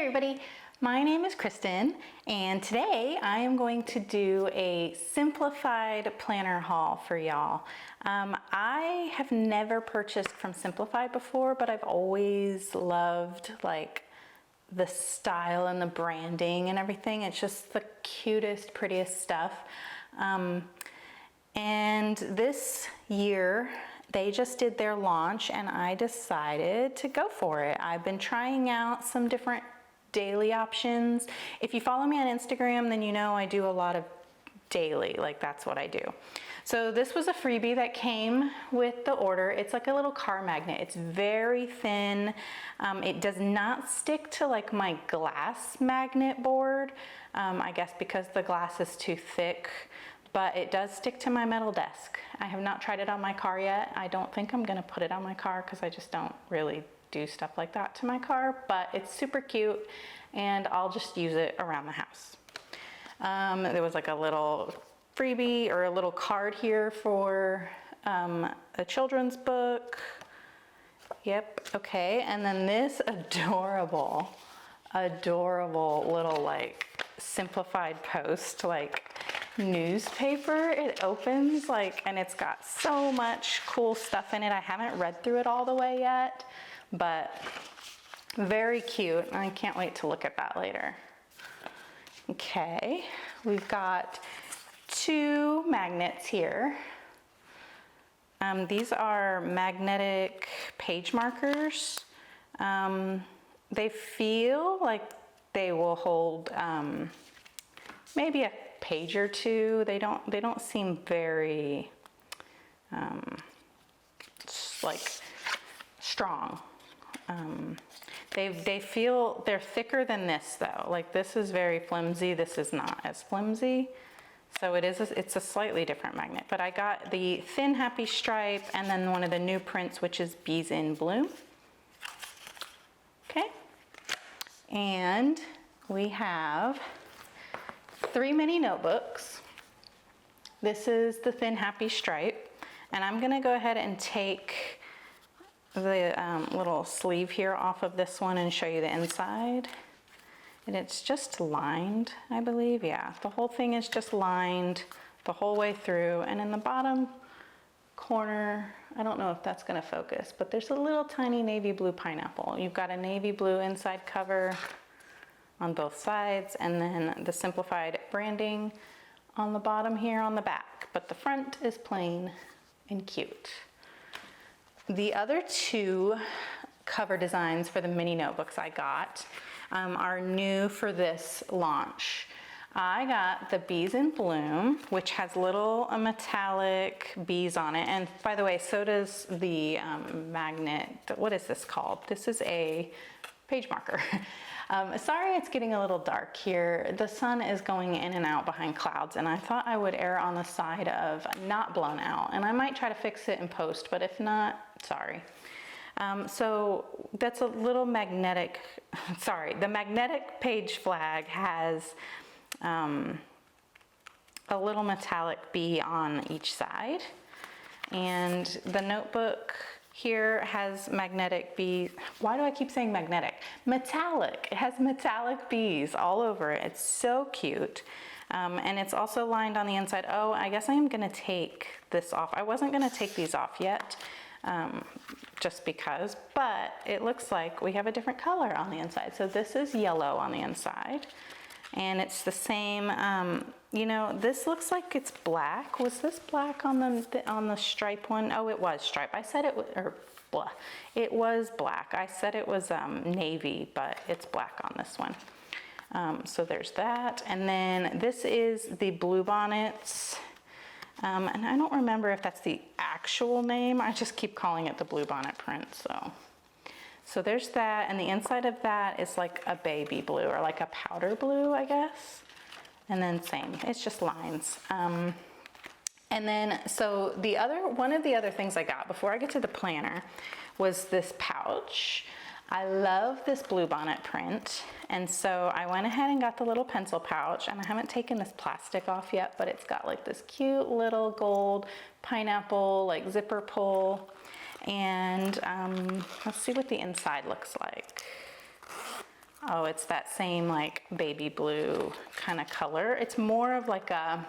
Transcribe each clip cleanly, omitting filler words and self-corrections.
everybody, my name is Kristen and today I am going to do a simplified planner haul for y'all. I have never purchased from Simplified before, but I've always loved like the style and the branding and everything. It's just the cutest, prettiest stuff. And this year they just did their launch and I decided to go for it. I've been trying out some different daily options. If you follow me on Instagram, then you know I do a lot of daily, like that's what I do. So this was a freebie that came with the order. It's like a little car magnet. It's very thin. It does not stick to like my glass magnet board, I guess because the glass is too thick, but it does stick to my metal desk. I have not tried it on my car yet. I don't think I'm gonna put it on my car because I just don't really do stuff like that to my car, but it's super cute and I'll just use it around the house. There was like a little freebie or a little card here for a children's book. Yep, okay. And then this adorable little like simplified post, like newspaper. It opens like, and it's got so much cool stuff in it. I haven't read through it all the way yet, but very cute. I can't wait to look at that later. Okay, we've got two magnets here. These are magnetic page markers. They feel like they will hold maybe a page or two. They don't seem very like strong. They feel, they're thicker than this though. Like this is very flimsy. This is not as flimsy. So it's a slightly different magnet, but I got the thin happy stripe and then one of the new prints, which is Bees in Bloom. Okay. And we have 3 mini notebooks. This is the thin happy stripe. And I'm gonna go ahead and take the little sleeve here off of this one and show you the inside. And it's just lined, I believe. Yeah, the whole thing is just lined the whole way through. And in the bottom corner, I don't know if that's gonna focus, but there's a little tiny navy blue pineapple. You've got a navy blue inside cover on both sides, and then the Simplified branding on the bottom here on the back, but the front is plain and cute. The other two cover designs for the mini notebooks I got are new for this launch. I got the Bees in Bloom, which has little metallic bees on it. And by the way, so does the magnet. What is this called? This is a page marker. Sorry it's getting a little dark here. The sun is going in and out behind clouds, and I thought I would err on the side of not blown out. And I might try to fix it in post, but if not, sorry. So that's a little magnetic, sorry, the magnetic page flag has a little metallic bee on each side. And the notebook here has magnetic bees. Why do I keep saying magnetic? Metallic. It has metallic bees all over it. It's so cute. And it's also lined on the inside. Oh, I guess I am gonna take this off. I wasn't gonna take these off yet, just because, but it looks like we have a different color on the inside. So this is yellow on the inside. And it's the same, you know, this looks like it's black. Was this black on the stripe one? Oh, it was stripe. I said it was, or blah. It was black. I said it was navy, but it's black on this one. So there's that. And then this is the Bluebonnets. And I don't remember if that's the actual name. I just keep calling it the Bluebonnet print, So there's that, and the inside of that is like a baby blue or like a powder blue, I guess. And then same, it's just lines. And then, so one of the other things I got before I get to the planner was this pouch. I love this Bluebonnet print, and so I went ahead and got the little pencil pouch, and I haven't taken this plastic off yet, but it's got like this cute little gold pineapple like zipper pull. And let's see what the inside looks like. Oh, it's that same like baby blue kind of color. It's more of like a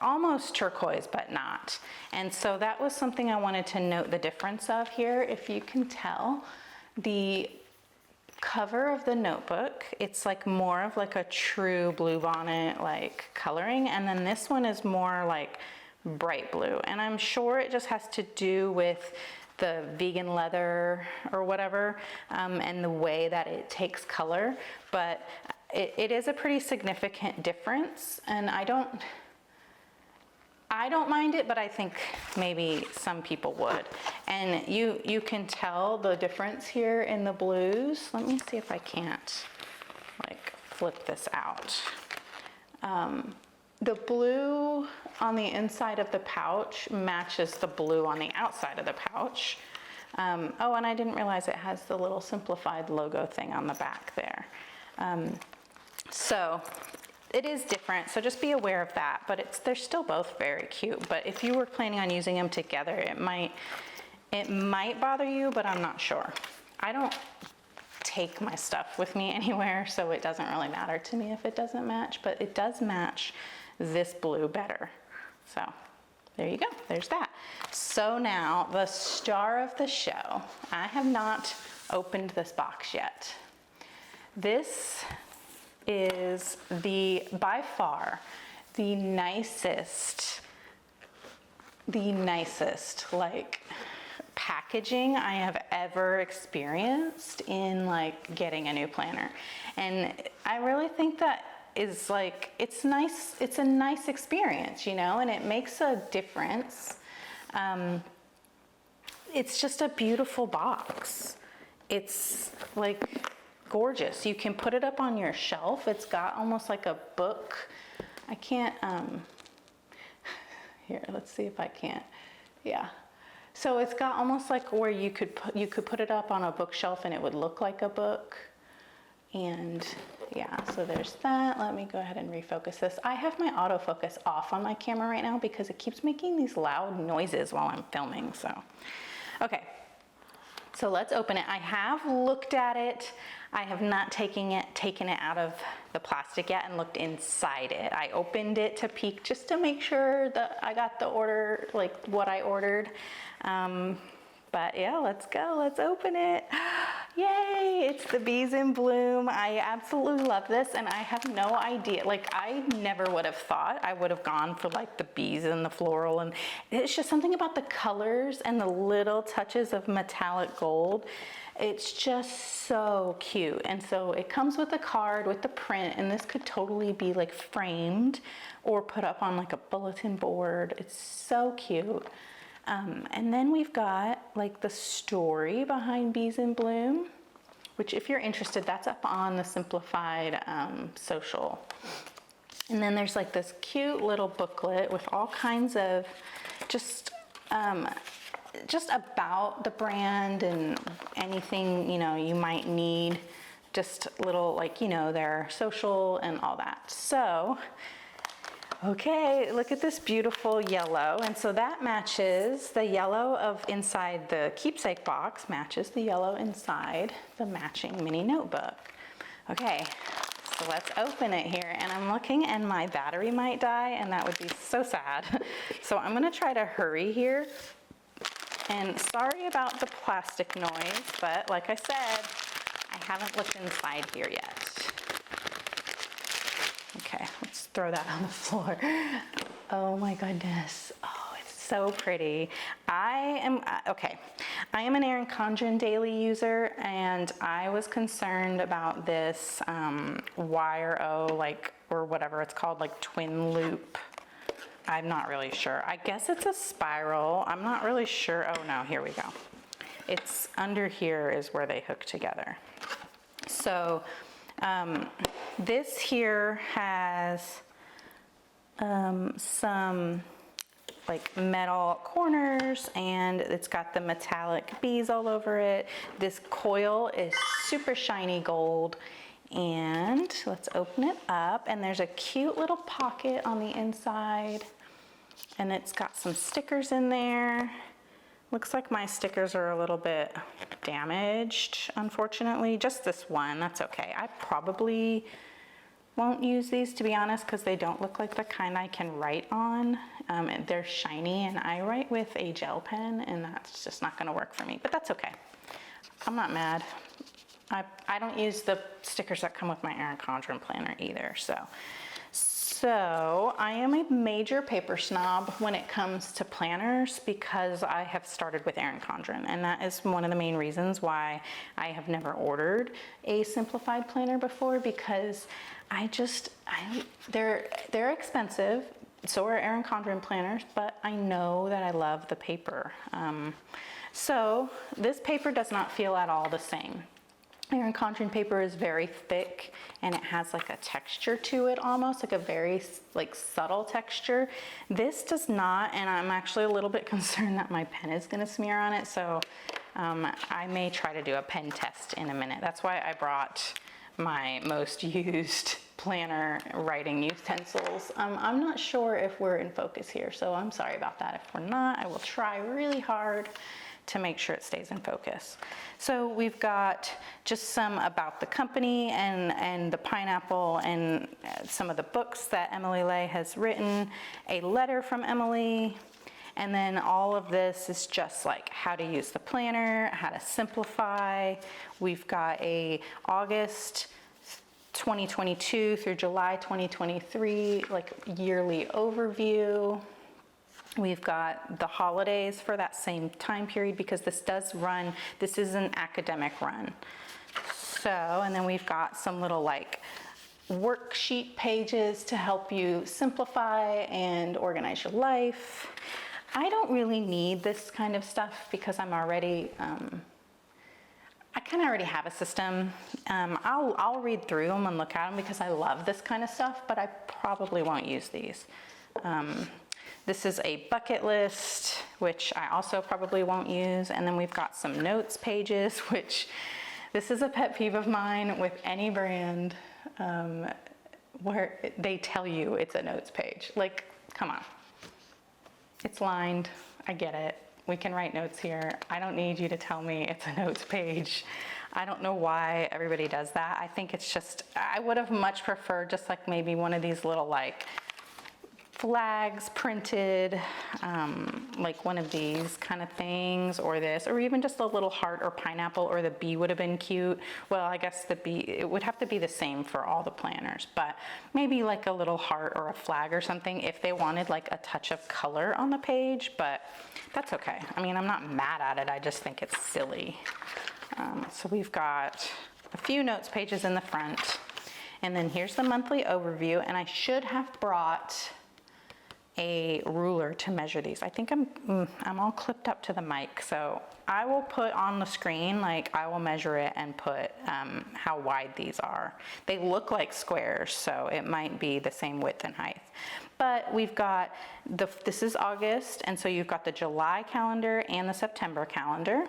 almost turquoise, but not. And so that was something I wanted to note the difference of here. If you can tell, the cover of the notebook, it's like more of like a true bluebonnet like coloring, and then this one is more like bright blue. And I'm sure it just has to do with the vegan leather or whatever, and the way that it takes color, but it is a pretty significant difference, and I don't mind it, but I think maybe some people would. And you can tell the difference here in the blues. Let me see if I can't like flip this out. The blue on the inside of the pouch matches the blue on the outside of the pouch. Oh, and I didn't realize it has the little Simplified logo thing on the back there. So it is different, so just be aware of that, but they're still both very cute. But if you were planning on using them together, it might bother you, but I'm not sure. I don't take my stuff with me anywhere, so it doesn't really matter to me if it doesn't match, but it does match this blue better. So there you go, there's that. So now the star of the show. I have not opened this box yet. This is by far the nicest like packaging I have ever experienced in like getting a new planner. And I really think that is like, it's nice, it's a nice experience, you know, and it makes a difference. It's just a beautiful box. It's like gorgeous. You can put it up on your shelf. It's got almost like a book. I can't, here, let's see if I can't. Yeah. So it's got almost like where you could put it up on a bookshelf and it would look like a book. And yeah, so there's that. Let me go ahead and refocus this. I have my autofocus off on my camera right now because it keeps making these loud noises while I'm filming, so. Okay, so let's open it. I have looked at it. I have not taken it out of the plastic yet and looked inside it. I opened it to peek just to make sure that I got the order, like what I ordered. But yeah, let's go, let's open it. Yay, it's the Bees in Bloom. I absolutely love this, and I have no idea, like I never would have thought I would have gone for like the bees and the floral, and it's just something about the colors and the little touches of metallic gold. It's just so cute. And so it comes with a card with the print, and this could totally be like framed or put up on like a bulletin board. It's so cute. And then we've got like the story behind Bees in Bloom, which if you're interested, that's up on the Simplified social. And then there's like this cute little booklet with all kinds of just about the brand and anything, you know, you might need, just little like, you know, their social and all that. So, okay, look at this beautiful yellow. And so that matches the yellow of inside the keepsake box, matches the yellow inside the matching mini notebook. Okay, so let's open it here. And I'm looking and my battery might die, and that would be so sad. So I'm gonna try to hurry here. And sorry about the plastic noise, but like I said, I haven't looked inside here yet. Okay, let's throw that on the floor. Oh my goodness. Oh, it's so pretty. I am an Erin Condren daily user, and I was concerned about this YRO, like, or whatever it's called, like twin loop. I'm not really sure. I guess it's a spiral. I'm not really sure. Oh no, here we go. It's under here is where they hook together. So this here has some like metal corners, and it's got the metallic bees all over it. This coil is super shiny gold. And let's open it up, and there's a cute little pocket on the inside, and it's got some stickers in there. Looks like my stickers are a little bit damaged, unfortunately. Just this one, that's okay. I probably won't use these, to be honest, because they don't look like the kind I can write on. They're shiny, and I write with a gel pen, and that's just not gonna work for me, but that's okay. I'm not mad. I don't use the stickers that come with my Erin Condren planner either, So I am a major paper snob when it comes to planners because I have started with Erin Condren, and that is one of the main reasons why I have never ordered a simplified planner before, because they're expensive. So are Erin Condren planners, but I know that I love the paper. So this paper does not feel at all the same. Erin Condren paper is very thick, and it has like a texture to it, almost like a very like subtle texture. This does not, and I'm actually a little bit concerned that my pen is gonna smear on it, so I may try to do a pen test in a minute. That's why I brought my most used planner writing utensils. I'm not sure if we're in focus here, so I'm sorry about that. If we're not, I will try really hard to make sure it stays in focus. So we've got just some about the company and the pineapple and some of the books that Emily Lay has written, a letter from Emily, and then all of this is just like how to use the planner, how to simplify. We've got a August 2022 through July 2023 like yearly overview. We've got the holidays for that same time period, because this is an academic run. So, and then we've got some little like worksheet pages to help you simplify and organize your life. I don't really need this kind of stuff because I'm already, I kind of already have a system. I'll read through them and look at them because I love this kind of stuff, but I probably won't use these. This is a bucket list, which I also probably won't use. And then we've got some notes pages, which this is a pet peeve of mine with any brand where they tell you it's a notes page. Like, come on. It's lined, I get it. We can write notes here. I don't need you to tell me it's a notes page. I don't know why everybody does that. I think it's just, I would have much preferred just like maybe one of these little like flags printed, like one of these kind of things, or this, or even just a little heart or pineapple, or the bee would have been cute. Well, I guess the bee, it would have to be the same for all the planners, but maybe like a little heart or a flag or something if they wanted like a touch of color on the page, but that's okay. I mean, I'm not mad at it, I just think it's silly. So we've got a few notes pages in the front, and then here's the monthly overview, and I should have brought a ruler to measure these. I think I'm all clipped up to the mic, so I will put on the screen, like I will measure it and put how wide these are. They look like squares, so it might be the same width and height. But we've got this is August, and so you've got the July calendar and the September calendar.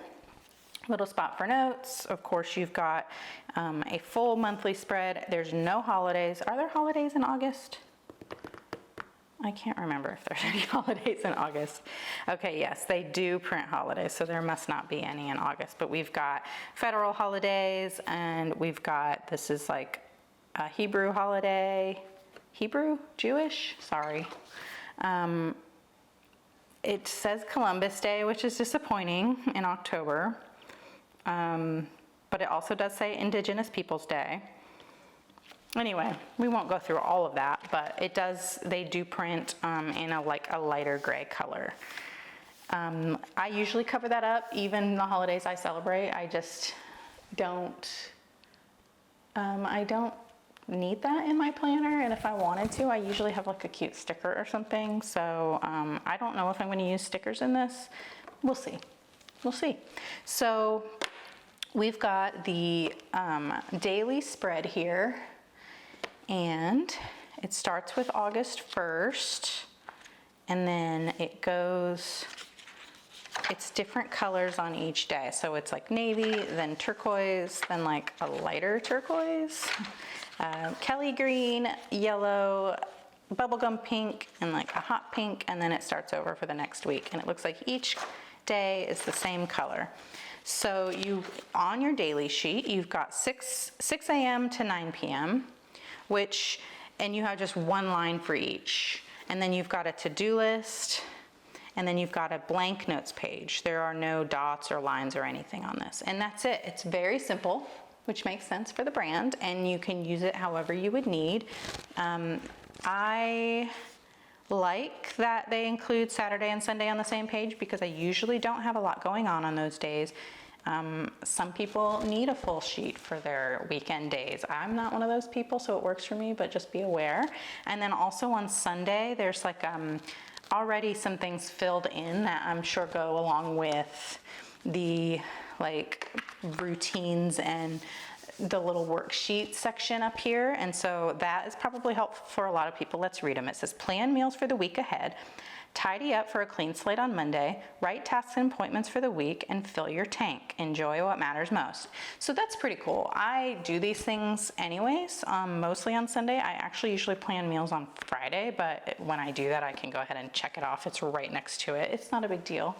Little spot for notes. Of course, you've got a full monthly spread. There's no holidays. Are there holidays in August? I can't remember if there's any holidays in August. Okay, yes, they do print holidays, so there must not be any in August. But we've got federal holidays, and we've got, this is like a Hebrew holiday. Hebrew? Jewish? Sorry. It says Columbus Day, which is disappointing in October. But it also does say Indigenous Peoples Day. Anyway, we won't go through all of that, but they do print in a lighter gray color. I usually cover that up, even the holidays I celebrate. I just don't, I don't need that in my planner, and if I wanted to, I usually have like a cute sticker or something. So I don't know if I'm gonna use stickers in this. We'll see, we'll see. So we've got the daily spread here. And it starts with August 1st, and then it goes, it's different colors on each day. So it's like navy, then turquoise, then like a lighter turquoise, Kelly green, yellow, bubblegum pink, and like a hot pink, and then it starts over for the next week. And it looks like each day is the same color. So on your daily sheet, you've got 6 a.m. to 9 p.m., and you have just one line for each. And then you've got a to-do list, and then you've got a blank notes page. There are no dots or lines or anything on this. And that's it. It's very simple, which makes sense for the brand, and you can use it however you would need. I like that they include Saturday and Sunday on the same page because I usually don't have a lot going on those days. Some people need a full sheet for their weekend days. I'm not one of those people, so it works for me, but just be aware. And then also on Sunday, there's like already some things filled in that I'm sure go along with the like routines and the little worksheet section up here. And so that is probably helpful for a lot of people. Let's read them. It says, plan meals for the week ahead, tidy up for a clean slate on Monday, write tasks and appointments for the week, and fill your tank. Enjoy what matters most. So that's pretty cool. I do these things anyways, mostly on Sunday. I actually usually plan meals on Friday, but when I do that, I can go ahead and check it off. It's right next to it. It's not a big deal.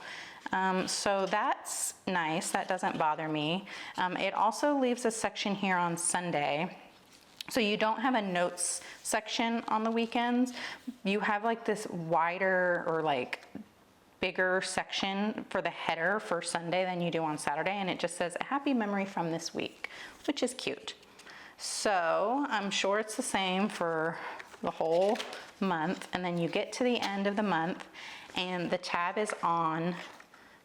So that's nice. That doesn't bother me. It also leaves a section here on Sunday. So you don't have a notes section on the weekends. You have like this wider or like bigger section for the header for Sunday than you do on Saturday. And it just says a happy memory from this week, which is cute. So I'm sure it's the same for the whole month. And then you get to the end of the month and the tab is on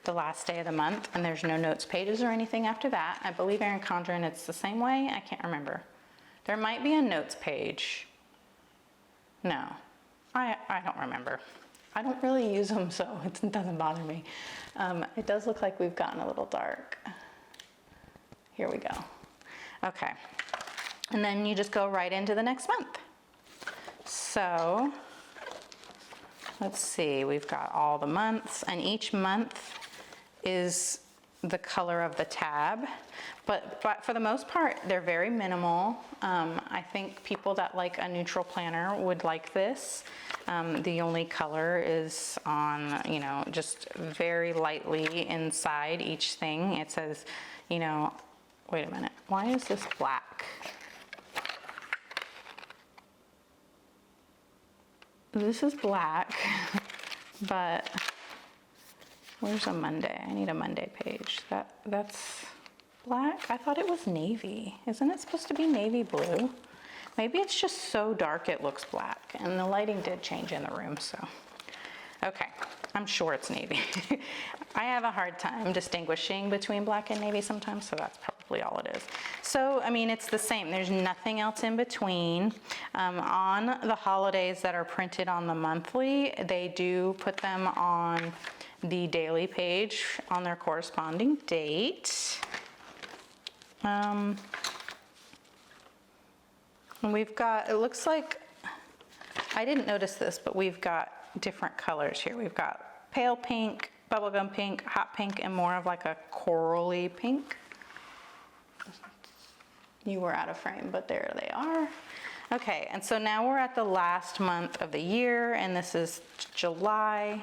the last day of the month, and there's no notes pages or anything after that. I believe Erin Condren, it's the same way. I can't remember. There might be a notes page. No, I don't remember. I don't really use them, so it doesn't bother me. It does look like we've gotten a little dark. Here we go. Okay, and then you just go right into the next month. So let's see, we've got all the months, and each month is the color of the tab, but for the most part, they're very minimal. I think people that like a neutral planner would like this. The only color is on, just very lightly inside each thing. It says, wait a minute, why is this black? This is black, but where's a Monday? I need a Monday page. That's black? I thought it was navy. Isn't it supposed to be navy blue? Maybe it's just so dark it looks black, and the lighting did change in the room, so. Okay, I'm sure it's navy. I have a hard time distinguishing between black and navy sometimes, so that's probably all it is. So, it's the same. There's nothing else in between. On the holidays that are printed on the monthly, they do put them on the daily page on their corresponding date. And we've got, it looks like, I didn't notice this, but we've got different colors here. We've got pale pink, bubblegum pink, hot pink, and more of like a corally pink. You were out of frame, but there they are. Okay, and so now we're at the last month of the year, and this is July.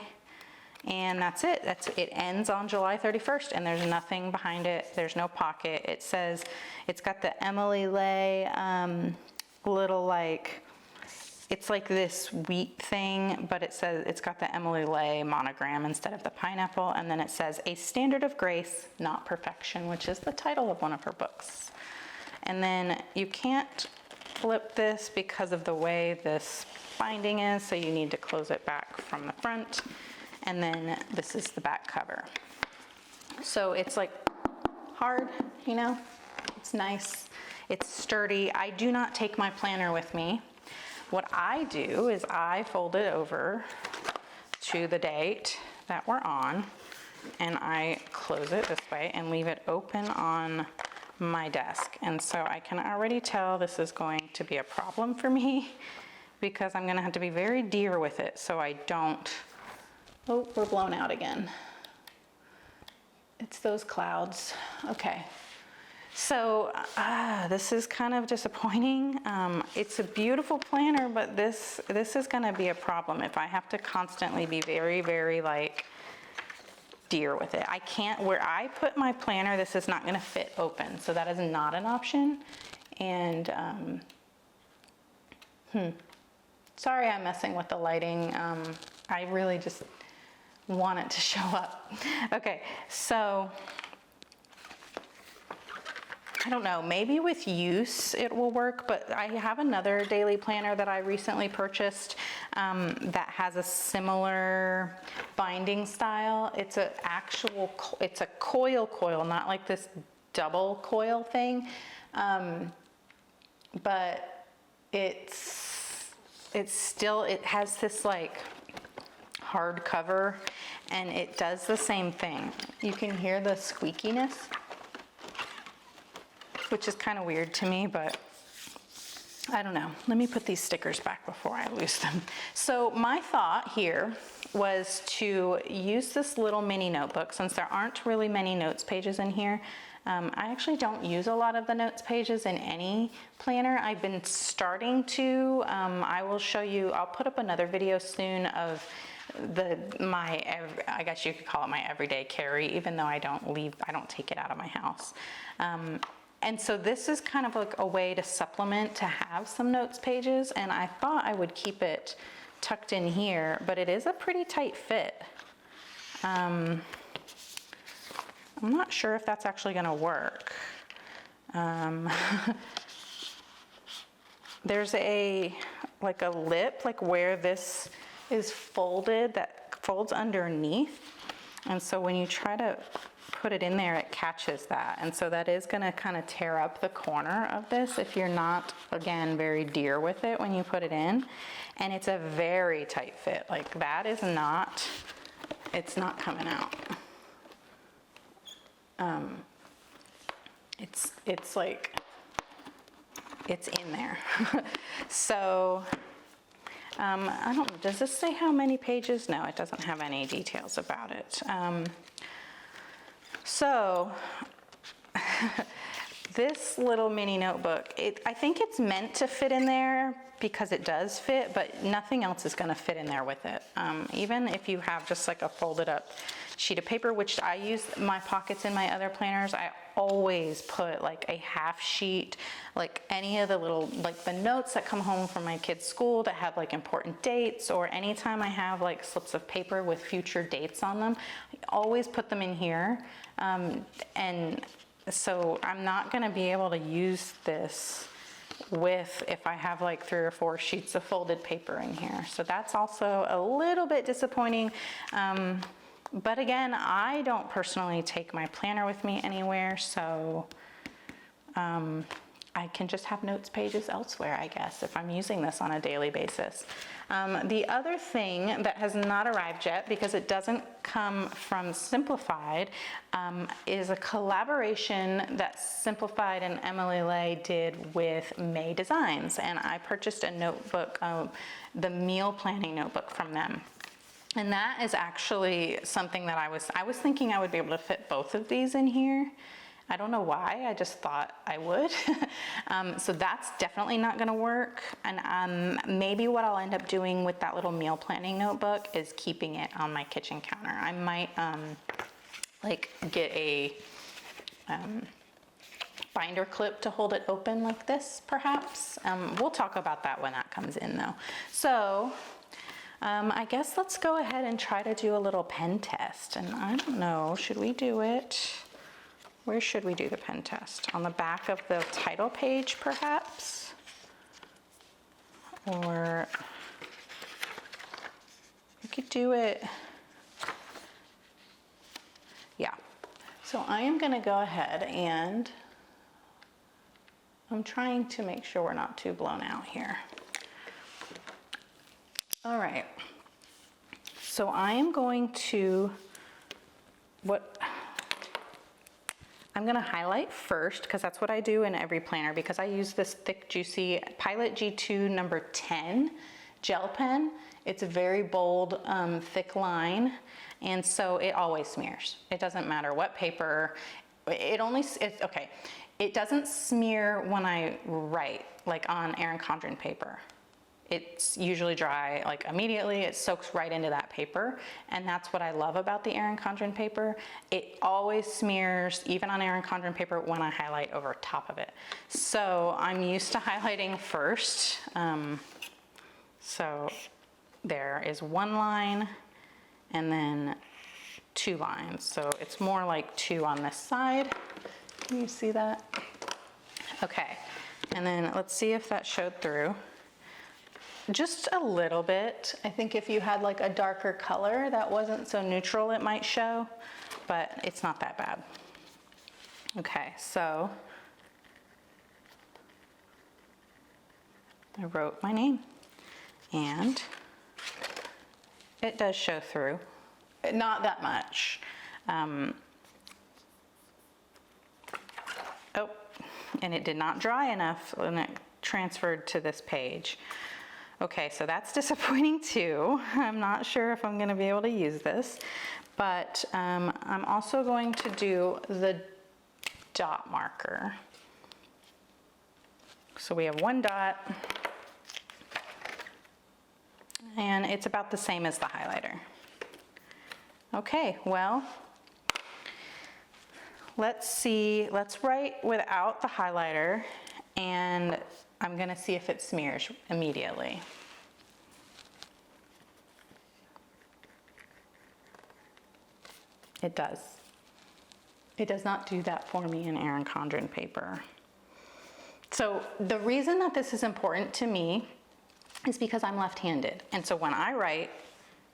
And that's it. It ends on July 31st, and there's nothing behind it. There's no pocket. It says, it's got the Emily Lay little like, it's like this wheat thing, but it says, it's got the Emily Lay monogram instead of the pineapple. And then it says, a standard of grace, not perfection, which is the title of one of her books. And then you can't flip this because of the way this binding is, so you need to close it back from the front. And then this is the back cover. So it's like hard, it's nice, it's sturdy. I do not take my planner with me. What I do is I fold it over to the date that we're on, and I close it this way and leave it open on my desk. And so I can already tell this is going to be a problem for me because I'm gonna have to be very dear with it so I don't. Oh, we're blown out again. It's those clouds. Okay. So this is kind of disappointing. It's a beautiful planner, but this is gonna be a problem if I have to constantly be very, very like dear with it. I can't, where I put my planner, this is not gonna fit open, so that is not an option. And, sorry I'm messing with the lighting. I really just want it to show up. Okay, so, I don't know, maybe with use it will work, but I have another daily planner that I recently purchased that has a similar binding style. It's it's a coil, not like this double coil thing, but it has this like hard cover, and it does the same thing. You can hear the squeakiness, which is kind of weird to me, but I don't know. Let me put these stickers back before I lose them. So my thought here was to use this little mini notebook, since there aren't really many notes pages in here. I actually don't use a lot of the notes pages in any planner. I've been starting to. I will show you, I'll put up another video soon of I guess you could call it my everyday carry, even though I don't take it out of my house. And so this is kind of like a way to supplement, to have some notes pages, and I thought I would keep it tucked in here, but it is a pretty tight fit. I'm not sure if that's actually gonna work. There's a lip, like where this is folded, that folds underneath, and so when you try to put it in there, it catches that, and so that is going to kind of tear up the corner of this if you're not, again, very dear with it when you put it in. And it's a very tight fit. Like that is not, it's not coming out. It's like, it's in there. So I don't know, does this say how many pages? No, it doesn't have any details about it. So this little mini notebook, I think it's meant to fit in there because it does fit, but nothing else is going to fit in there with it. Even if you have just like a folded up sheet of paper, which I use my pockets in my other planners, I always put like a half sheet, like any of the little, like the notes that come home from my kids' school that have like important dates, or anytime I have like slips of paper with future dates on them, I always put them in here. And so I'm not going to be able to use this if I have like 3 or 4 sheets of folded paper in here. So that's also a little bit disappointing. But again, I don't personally take my planner with me anywhere, so I can just have notes pages elsewhere, I guess, if I'm using this on a daily basis. The other thing that has not arrived yet, because it doesn't come from Simplified, is a collaboration that Simplified and Emily Lay did with May Designs. And I purchased a notebook, the meal planning notebook from them. And that is actually something that I was thinking I would be able to fit both of these in here. I don't know why, I just thought I would. So that's definitely not gonna work. And maybe what I'll end up doing with that little meal planning notebook is keeping it on my kitchen counter. I might like get a binder clip to hold it open like this, perhaps. We'll talk about that when that comes in though. So I guess let's go ahead and try to do a little pen test. And I don't know, should we do it? Where should we do the pen test? On the back of the title page, perhaps? Or we could do it, yeah. So I am gonna go ahead and I'm trying to make sure we're not too blown out here. All right, so I am going to, I'm gonna highlight first, because that's what I do in every planner, because I use this thick, juicy Pilot G2 number 10 gel pen. It's a very bold, thick line, and so it always smears. It doesn't matter what paper, it doesn't smear when I write, like on Erin Condren paper. it's usually dry like immediately. It soaks right into that paper. And that's what I love about the Erin Condren paper. It always smears, even on Erin Condren paper, when I highlight over top of it. So I'm used to highlighting first. So there is one line and then 2 lines. So it's more like 2 on this side. Can you see that? Okay, and then let's see if that showed through. Just a little bit. I think if you had like a darker color that wasn't so neutral, it might show, but it's not that bad. Okay, so I wrote my name and it does show through. Not that much. Oh, and it did not dry enough when it transferred to this page. Okay, so that's disappointing too. I'm not sure if I'm gonna be able to use this, but I'm also going to do the dot marker. So we have 1 dot, and it's about the same as the highlighter. Okay, well, let's write without the highlighter, and I'm gonna see if it smears immediately. It does. It does not do that for me in Erin Condren paper. So the reason that this is important to me is because I'm left-handed. And so when I write,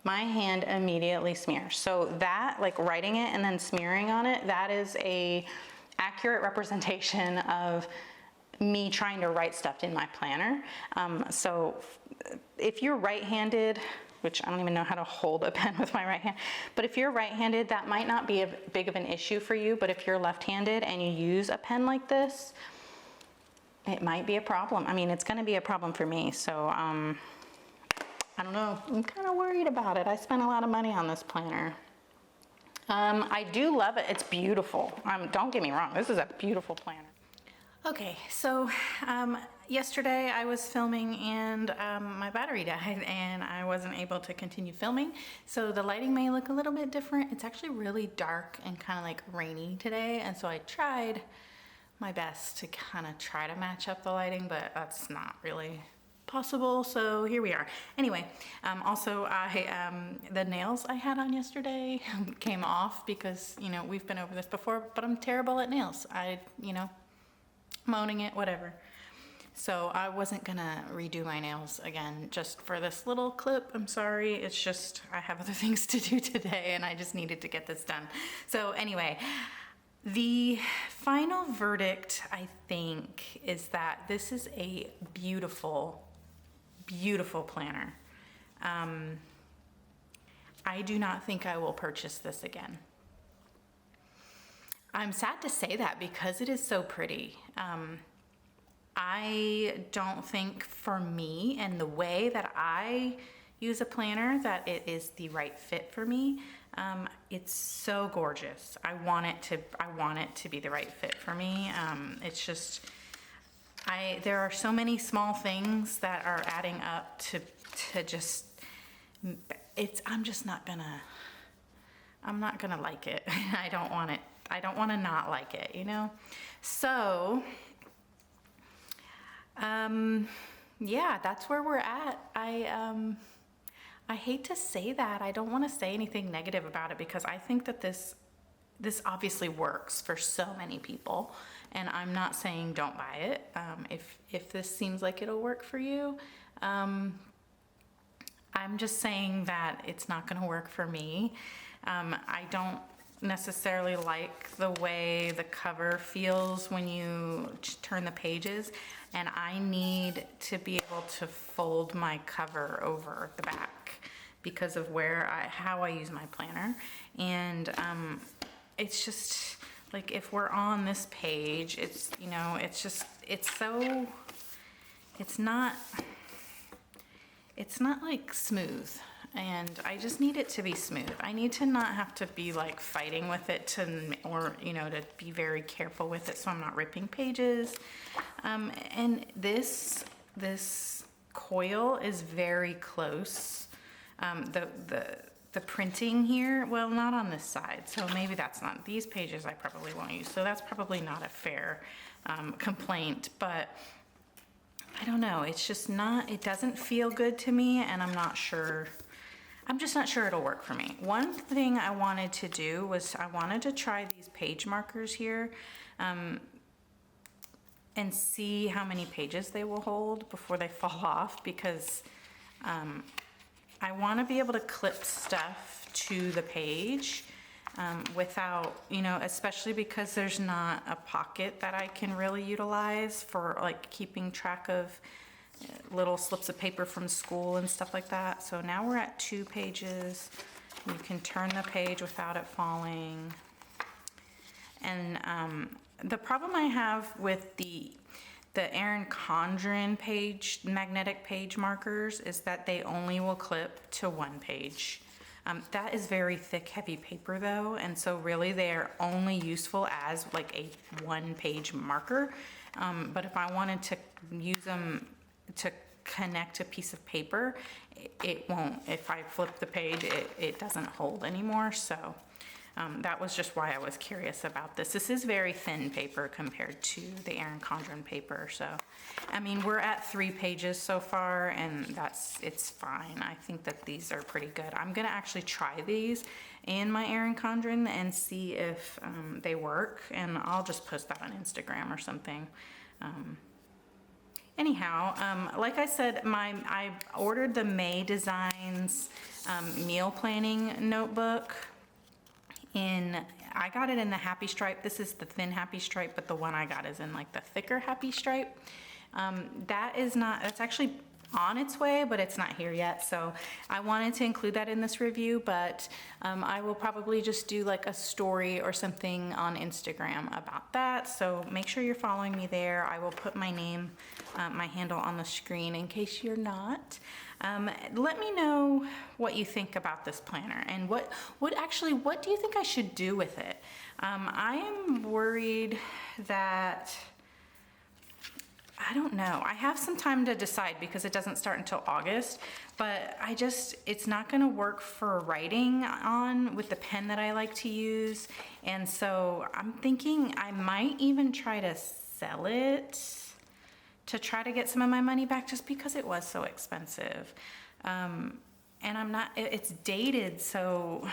my hand immediately smears. So that, like writing it and then smearing on it, that is a accurate representation of me trying to write stuff in my planner. So if you're right-handed, which I don't even know how to hold a pen with my right hand, but if you're right-handed, that might not be a big of an issue for you, but if you're left-handed and you use a pen like this, it might be a problem. I mean, it's gonna be a problem for me, so I don't know, I'm kind of worried about it. I spent a lot of money on this planner. I do love it, it's beautiful. Don't get me wrong, this is a beautiful planner. Okay, so yesterday I was filming and my battery died and I wasn't able to continue filming. So the lighting may look a little bit different. It's actually really dark and kind of like rainy today. And so I tried my best to kind of try to match up the lighting, but that's not really possible. So here we are. Anyway, also the nails I had on yesterday came off because, you know, we've been over this before, but I'm terrible at nails. I'm owning it, whatever. So I wasn't gonna redo my nails again just for this little clip. I'm sorry, it's just I have other things to do today and I just needed to get this done. So anyway, the final verdict, I think, is that this is a beautiful, beautiful planner. I do not think I will purchase this again. I'm sad to say that because it is so pretty. I don't think for me and the way that I use a planner that it is the right fit for me. It's so gorgeous. I want it to be the right fit for me. It's just, there are so many small things that are adding up to just, I'm not gonna like it. I don't want it. I don't want to not like it, you know? So, yeah, that's where we're at. I hate to say that. I don't want to say anything negative about it because I think that this obviously works for so many people, and I'm not saying don't buy it. If this seems like it'll work for you, I'm just saying that it's not going to work for me. I don't necessarily like the way the cover feels when you turn the pages, and I need to be able to fold my cover over the back because of how I use my planner. And it's just like, if we're on this page, it's, you know, it's not like smooth. And I just need it to be smooth. I need to not have to be like fighting with it to be very careful with it so I'm not ripping pages. And this coil is very close. The printing here, well, not on this side, so maybe that's not, these pages I probably won't use, so that's probably not a fair complaint, but I don't know, it's just not, it doesn't feel good to me, and I'm just not sure it'll work for me. One thing I wanted to do was I wanted to try these page markers here and see how many pages they will hold before they fall off, because I want to be able to clip stuff to the page without, you know, especially because there's not a pocket that I can really utilize for like keeping track of little slips of paper from school and stuff like that. So now we're at 2 pages. You can turn the page without it falling. And the problem I have with the Erin Condren magnetic page markers is that they only will clip to 1 page. That is very thick, heavy paper though, and so really they're only useful as like a 1-page marker. But if I wanted to use them to connect a piece of paper, it won't. If I flip the page, it doesn't hold anymore. So that was just why I was curious about this. This is very thin paper compared to the Erin Condren paper. So, I mean, we're at 3 pages so far, and it's fine. I think that these are pretty good. I'm gonna actually try these in my Erin Condren and see if they work, and I'll just post that on Instagram or something. Anyhow, like I said, I ordered the May Designs meal planning notebook. I got it in the happy stripe. This is the thin happy stripe, but the one I got is in like the thicker happy stripe. That's actually on its way, but it's not here yet. So I wanted to include that in this review, but I will probably just do like a story or something on Instagram about that. So make sure you're following me there. I will put my name, my handle on the screen in case you're not. Let me know what you think about this planner, and what do you think I should do with it? I am worried that, I don't know. I have some time to decide because it doesn't start until August, but it's not gonna work for writing on with the pen that I like to use. And so I'm thinking I might even try to sell it to try to get some of my money back, just because it was so expensive. And it's dated, so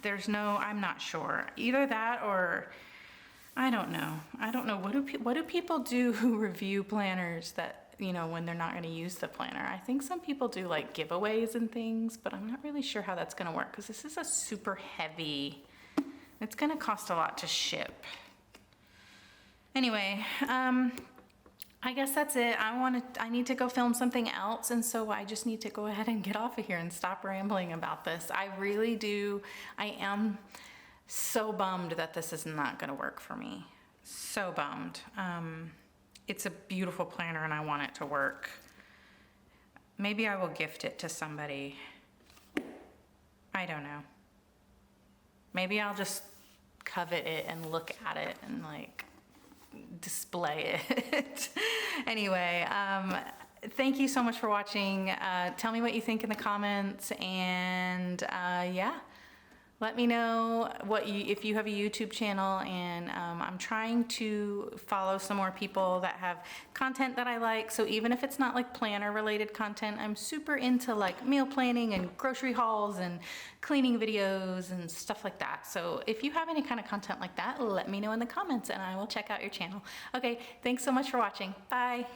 I'm not sure. Either that, or I don't know. What do people do who review planners that, you know, when they're not going to use the planner? I think some people do like giveaways and things, but I'm not really sure how that's going to work, because this is a super heavy, it's going to cost a lot to ship. Anyway, I guess that's it. I need to go film something else, and so I just need to go ahead and get off of here and stop rambling about this. I am so bummed that this is not gonna work for me. So bummed. It's a beautiful planner and I want it to work. Maybe I will gift it to somebody. I don't know. Maybe I'll just covet it and look at it and like display it. Anyway, thank you so much for watching. Tell me what you think in the comments, and yeah, let me know if you have a YouTube channel. And I'm trying to follow some more people that have content that I like. So even if it's not like planner related content, I'm super into like meal planning and grocery hauls and cleaning videos and stuff like that. So if you have any kind of content like that, let me know in the comments and I will check out your channel. Okay, thanks so much for watching. Bye.